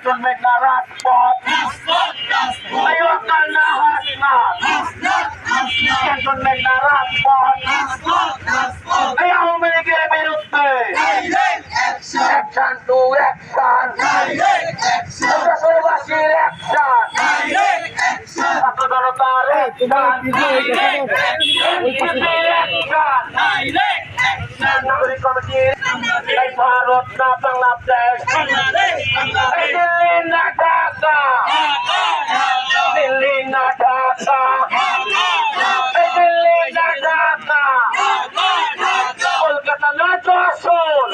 Cantonment না রাজপথ, এই ওয়াকার না হাসনাত, ক্যান্টনমেন্ট না রাজপথ, এই আওয়ামী লীগের বিরুদ্ধে অ্যাকশন টু অ্যাকশন, দেশবাসীর অ্যাকশন, ছাত্র জনতার নাগরিক কমিটির এই ভারত না বাংলাদেশ, দিল্লি না ঢাকা, দিল্লি না ঢাকা, দিল্লি না ঢাকা, কলকাতা না যশোর,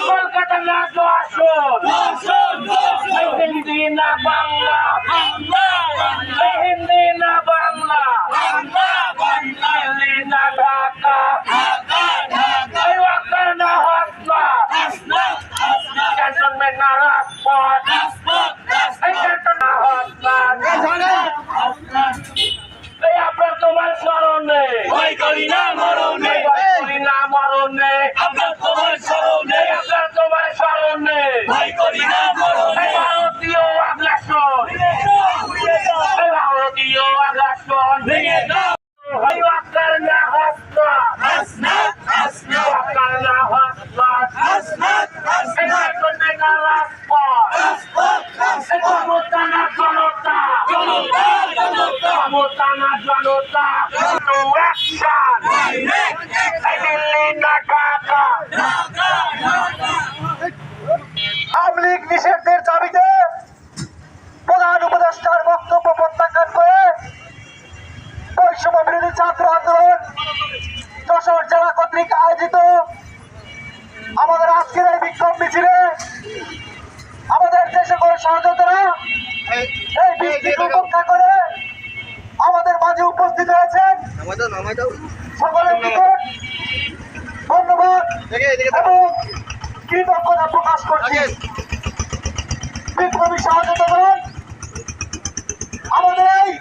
কলকাতা না যশোর, হিন্দি না বাংলা, হিন্দি না বাংলা, দিল্লি না ঢাকা, এই ওয়াকার না হাসনাত, ক্যান্টনমেন্ট না রাজপথ, এই ক্যান্টন না হাসনাত, এই আপনার তোমার স্মরণে ভয় করি না মরণে, ভয় করি না মরণে, আপনার তোমার স্মরণে, আপনার তোমার স্মরণে, ভয় করি না মরণে, এই ভারতীয় আগ্রাসন, এই ভারতীয় আগ্রাসন, ভেঙে দাও এই ওয়াকার না হাসনাত, হাসনাত, হাসনাত, ওয়াকার না হাসনাত, হাসনাত, এই ক্যান্টনমেন্ট না রাজপথ, হাসনাত, এই ক্ষমতা না জনতা, জনতা, জনতা, ক্ষমতা না জনতা, টু অ্যাকশন, এই দিল্লি না ঢাকা, আওয়ামী লীগ নিষেধের দাবিতে প্রধান উপদেষ্টার বক্তব্য প্রত্যাখ্যান করে বৈষম্য বিরোধী ছাত্র আন্দোলন যশোর জেলা কর্তৃক আয়োজিত আমাদের আজকের এই বিক্ষোভ মিছিলে আমাদের দেশে করে সহযোগিতারা এই বৃষ্টিকে উপেক্ষা করে আমাদের মাঝে উপস্থিত হয়েছেন। সকলের নিকট ধন্যবাদ এবং কৃতজ্ঞতা প্রকাশ করছি। বিপ্লবী সহযোগিতা আমাদের এই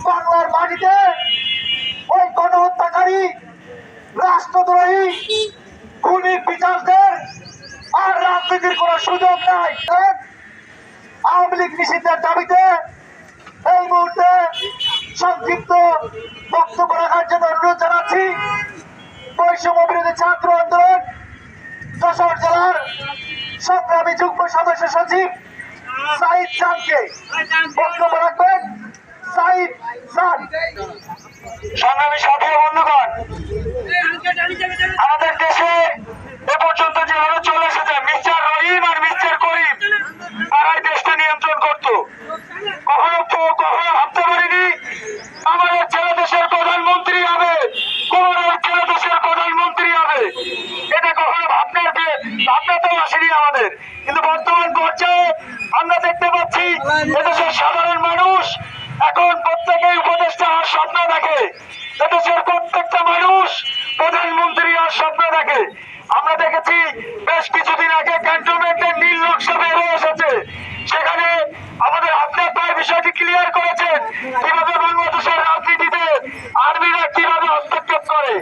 বাংলার মাটিতে ওই গণহত্যাকারী রাষ্ট্রদ্রোহী খুনি বিচারদের আর রাজনীতির কোন সুযোগ নাই। আওয়ামী লীগ নিষিদ্ধের দাবিতে এই মুহূর্তে সংক্ষিপ্ত বক্তব্য রাখার জন্য অনুরোধ জানাচ্ছি বৈষম্য বিরোধী ছাত্র আন্দোলন যশোর জেলার সংগ্রামী যুগ্ম সদস্য সচিব সাইদ খানকে। বক্তব্য রাখবেন সাইদ খান। সংগ্রামী সাথী বন্ধুগণ, আমাদের দেশে এ পর্যন্ত যেভাবে চলে এসেছে মিস্টার রহিম আর মিস্টার করিম তারাই দেশটা নিয়ন্ত্রণ করতো। কখনো ভাবতে পারিনি আমাদের ছেলে দেশের প্রধানমন্ত্রী হবে, কোন ছেলে দেশের প্রধানমন্ত্রী হবে, এটা কখনো ভাবনাতেও আসেনি আমাদের। কিন্তু বর্তমান পর্যায়ে আমরা দেখতে পাচ্ছি এদেশের সাধারণ মানুষ এখন প্রত্যেকেই উপদেষ্টা হওয়ার স্বপ্ন দেখে, এদেশের প্রত্যেকটা মানুষ প্রধানমন্ত্রী হওয়ার স্বপ্ন দেখে। আমরা দেখেছি বেশ কিছুদিন আগে ক্যান্টনমেন্টের নীল নকশা বের হয়ে এসেছে, সেখানে আমাদের আপনার ভাই বিষয়টি ক্লিয়ার করেছেন কিভাবে বাংলাদেশের রাজনীতিতে আর্মিরা কিভাবে হস্তক্ষেপ করে।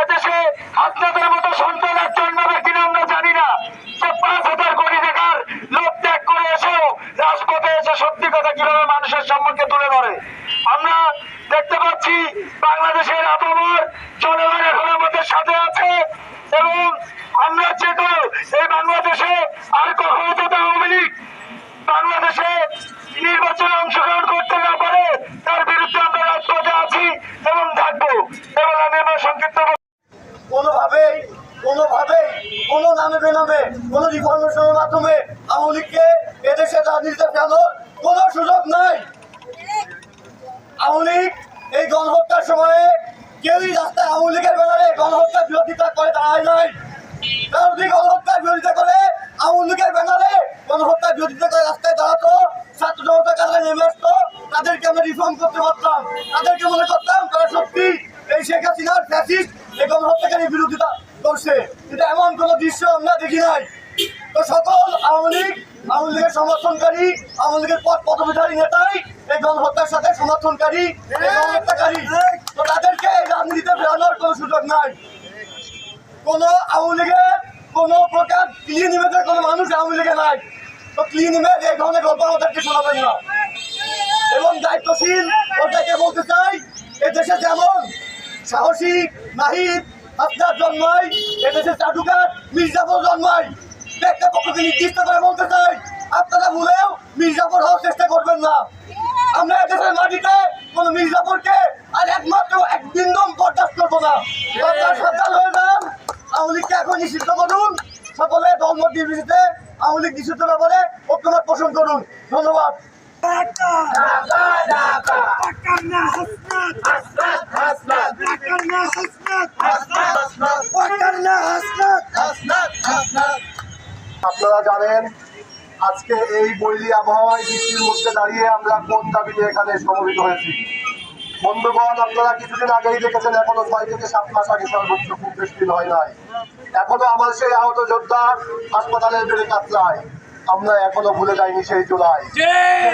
এদেশে আপনাদের মতো সন্তানের জন্মাবে কিনা আমরা জানি না, যে 5,000 কোটি টাকার লোক ত্যাগ করে এসেও রাজপথে এসে সত্যি কথা কিভাবে মানুষের সম্মুখে তুলে ধরে। আমরা দেখতে পাচ্ছি বাংলাদেশের আবহাওয়ার জনগণ এখন আমাদের সাথে আছে এবং আমরা চেতো এই বাংলাদেশে আর কখনো যাতে আওয়ামী লীগ বাংলাদেশে নির্বাচনে অংশগ্রহণ করতে না পারে তার বিরুদ্ধে আমরা রাজপথে আছি এবং থাকবো। এবং আমি আমার সংক্ষিপ্ত কোনোভাবেই কোনো নামে বেনামে কোনো রিফরমেশনের মাধ্যমে আওয়ামী লীগকে এদেশে রাজনীতিতে ফেরানোর কোনো সুযোগ নাই। আওয়ামী লীগ এই গণহত্যার সময়ে কেউই রাস্তায় আওয়ামী লীগের ব্যানারে গণহত্যার বিরোধিতা করে দাঁড়ায় নাই। কারণ যদি গণহত্যার বিরোধিতা করে আওয়ামী লীগের ব্যানারে গণহত্যার বিরোধিতা করে রাস্তায় দাঁড়াতো, ছাত্র জনতা কাজে নেমে আসতো, তাদেরকে আমরা রিফর্ম করতে পারতাম, তাদেরকে মনে করতাম তারা সত্যি এই শেখ হাসিনার ফ্যাসিস্ট এই গণহত্যাকারী বিরোধিতা করছে। কিন্তু এমন কোন দৃশ্য আমরা দেখি নাই। তো সকল আওয়ামী লীগের সমর্থনকারী, আওয়ামী লীগের পদবিধারী নেতাই এই গণহত্যার সাথে সমর্থনকারী, গণহত্যাকারী। তো তাদেরকে এই রাজনীতিতে ফেরানোর কোনো সুযোগ নাই। কোন আওয়ামী লীগের কোন প্রকার নিবেদনের কোন মানুষ আওয়ামী লীগে নাই। তো ক্লিন ইমেজ এই ধরনের গল্প আমাদেরকে শোনাবেন না। এবং দায়িত্বশীল ওটাকে বলতে চাই, এদেশে যেমন সাহসী নাহিদ আপনার জন্মায়, এদেশে চাটুকার মির্জাফর জন্মায়। একটা পক্ষকে নির্দিষ্ট করে বলতে চাই, আপনারা ভুলেও মির্জাফর হওয়ার চেষ্টা করবেন না। আমরা এদেশের মাটিতে কোনো মির্জাফরকে আর একমাত্র এক বিন্দু বরদাস্ত করবো না। আপনারা সাবধান হয়ে যান, আওয়ামী লীগকে এখন নিষিদ্ধ করুন। সকলে ধর্ম নির্বিশেষে আওয়ামী লীগ নিষিদ্ধ ব্যাপারে ঐক্যমত পোষণ করুন। ধন্যবাদ। আপনারা জানেন আজকে এই বৈরী আবহাওয়ায় বৃষ্টির মধ্যে দাঁড়িয়ে আমরা কোন দাবিতে এখানে সমবেত হয়েছি। বন্ধুগণ, আপনারা কিছুদিন আগেই দেখেছেন এখনো 6 থেকে 7 মাস আগে সর্বোচ্চ খুব বেশি দিন হয় নাই। এখনো আমার সেই আহত যোদ্ধা হাসপাতালের বেড়ে কাতরায়। আমরা এখনো ভুলে যাইনি সেই জুলাই।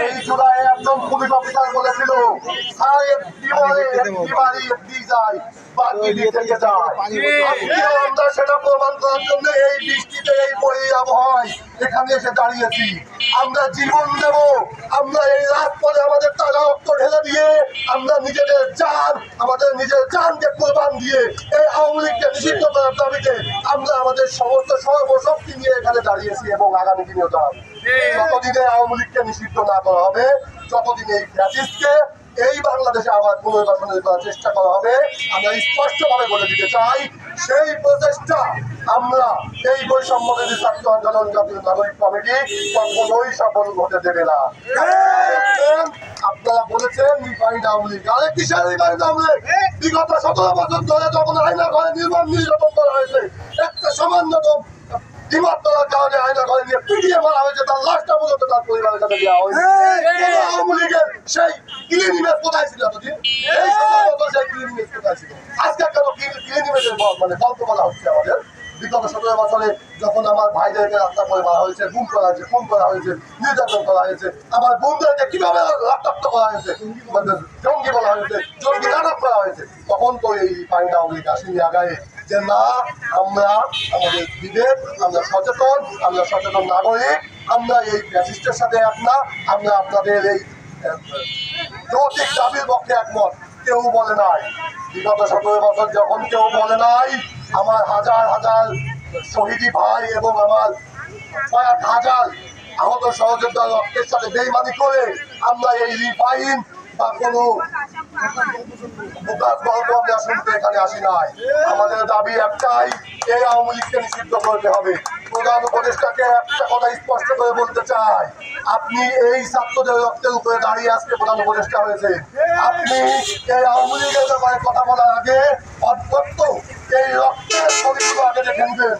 এই জুলাই একজন পুলিশ অফিসার বলেছিল, স্যার একটি বলে একটি বাড়ি একটি যায়, বাকি দিক থেকে যায়। আজকেও আমরা সেটা প্রমাণ করার জন্য এই বৃষ্টিতে এই বৈরী আবহাওয়ায় এখানে এসে দাঁড়িয়েছি। আমরা জীবন দেব, আমরা এই রাজপথে আমাদের তাজা রক্ত ঢেলে দিয়ে, আমরা নিজেদের জান, আমাদের নিজের জানকে কোরবান দিয়ে এই আওয়ামী লীগকে নিষিদ্ধ করার দাবিতে আমরা আমাদের সমস্ত সর্বশক্তি নিয়ে এখানে দাঁড়িয়েছি এবং আগামী দিনেও দাঁড়াবো। যতদিনে আওয়ামী লীগকে নিষিদ্ধ না করা হবে, যতদিন এই ফ্যাসিস্টকে এই বাংলাদেশে আবার পুনর্বাসনের করার চেষ্টা করা হবে, আমরা স্পষ্টভাবে বলে দিতে চাই, সেই প্রচেষ্টা আমরা এই বৈষম্যবিরোধী ছাত্র আন্দোলন জাতীয় নাগরিক কমিটি কখনোই সফল হতে দেবে না। আপনারা বলেছেন রিফাইন্ড আওয়ামী লীগ, আরে কিসের রিফাইন্ড আওয়ামী লীগ? বিগত 17 বছর ধরে যখন আয়না ঘরে নির্যাতন করা হয়েছে, একটা সামান্যতম ডিমার তোলার কারণে আয়না ঘরে নিয়ে পিটিয়ে মারা হয়েছে, তার লাশটা পর্যন্ত তার পরিবারের কাছে দেওয়া হয়েছে। আওয়ামী লীগের সেই ক্লিন ইমেজ কোথায় ছিল এতদিন? এই 17 বছর সেই ক্লিন ইমেজ কোথায় ছিল? আজকে কেন ক্লিন ইমেজের গল্প বলা হচ্ছে আমাদের? বিগত 17 বছরে যখন আমার ভাইদেরকে রাস্তা করে মারা হয়েছে, গুম করা হয়েছে, খুন করা হয়েছে, নির্যাতন করা হয়েছে, আমার বোনদেরকে কিভাবে রক্তাক্ত করা হয়েছে, জঙ্গি বলা হয়েছে, জঙ্গি নাটক করা হয়েছে, তখন তো এই রিফাইন্ড আওয়ামী লীগ আসেনি আগায় যে না, আমরা আমাদের বিবেক, আমরা সচেতন নাগরিক, আমরা এই ফ্যাসিস্টের সাথে এক না, আমরা আপনাদের এই যৌক্তিক দাবির পক্ষে একমত। কেউ বলে নাই বিগত 17 বছর যখন কেউ বলে নাই, আমার হাজার হাজার শহীদি ভাই এবং আমার কয়েক হাজার আহত সহযোদ্ধার রক্তের সাথে বেইমানি করে আমরা এই রিফাইন বা কোনো গল্প আমরা শুনতে এখানে আসি নাই। আমাদের দাবি একটাই, এই আওয়ামী লীগকে নিষিদ্ধ করতে হবে। প্রধান উপদেষ্টাকে একটা কথা স্পষ্ট করে বলতে চাই, আপনি এই ছাত্রদের রক্তের উপরে দাঁড়িয়ে আজকে প্রধান উপদেষ্টা হয়েছে। আপনি এই আওয়ামী লীগের ব্যাপারে কথা বলার আগে অত্যন্ত এই রক্তের ছবিগুলো আগে দেখে নেবেন,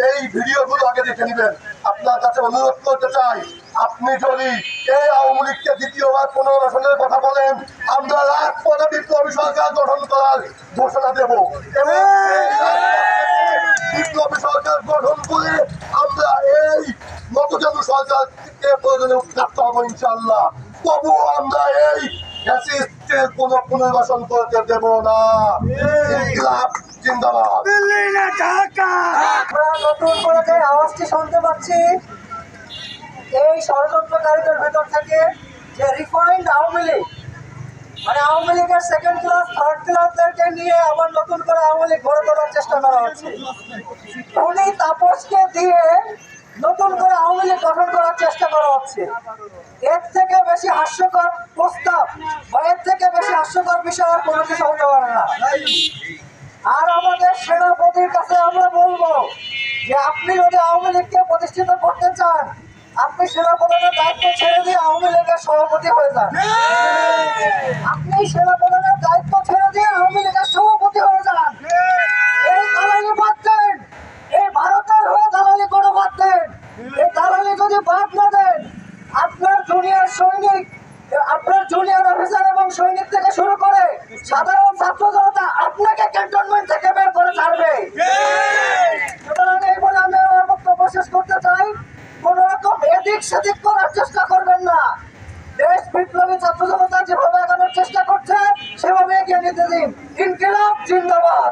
এই ভিডিওগুলো আগে দেখে নেবেন। আপনার কাছে অনুরোধ করতে চাই, আপনি যদি এই আওয়ামী লীগকে দ্বিতীয়বার পুনর্বাসনের কথা বলেন, আমরা রাজপথে বিপ্লবী সরকার গঠন করার ঘোষণা দেব এবং বিপ্লবী সরকার গঠন করে আমরা এই নতজানু সরকারকে প্রয়োজনে উৎখাত হবো ইনশাল্লাহ। তবুও আমরা এই ফ্যাসিস্টের কোনো পুনর্বাসন করতে দেব না। ইনকিলাব জিন্দাবাদ। আমরা নতুন করে যে আওয়াজটি শুনতে পাচ্ছি এই ষড়যন্ত্রকারীদের ভেতর থেকে, যে রিফাইন্ড আওয়ামী লীগ, মানে আওয়ামী লীগের সেকেন্ড ক্লাস থার্ড ক্লাসদেরকে নিয়ে আবার নতুন করে আওয়ামী লীগ গড়ে তোলার চেষ্টা করা হচ্ছে। উনি তাপসকে দিয়ে নতুন করে আওয়ামী লীগ গঠন করার চেষ্টা করা হচ্ছে। এর থেকে বেশি হাস্যকর প্রস্তাব বা এর থেকে বেশি হাস্যকর বিষয় আর কোনো কিছু হতে পারে না। আর আমাদের সেনাপতির কাছে আমরা বলবো যে আপনি যদি আওয়ামী লীগকে প্রতিষ্ঠিত করতে চান, আপনি সেনাপ্রধানের দায়িত্ব ছেড়ে দিয়ে আওয়ামী লীগের সভাপতি হয়ে যান। আপনি সেনাপ্রধানের দায়িত্ব ছেড়ে দিয়ে আওয়ামী লীগের সভাপতি হয়ে যান। এই দালালি বাদ দেন, এই ভারতের হয়ে দালালি করে বাদ দেন। এই দালালি যদি বাদ না দেন, আপনার জুনিয়র সৈনিক, আপনার জুনিয়র অফিসার এবং সৈনিক থেকে শুরু করে সাধারণ ছাত্র জনতা আপনাকে ক্যান্টনমেন্ট থেকে বের করে ছাড়বে। সুতরাং এই বলে আমি আমার বক্তব্য শেষ করতে চাই। কোন রকম এদিক সেদিক করার চেষ্টা করবেন না। দেশ বিপ্লবী ছাত্র জনতা যেভাবে এগোনোর চেষ্টা করছে সেভাবে এগিয়ে নিতে দিন। ইনকিলাব জিন্দাবাদ।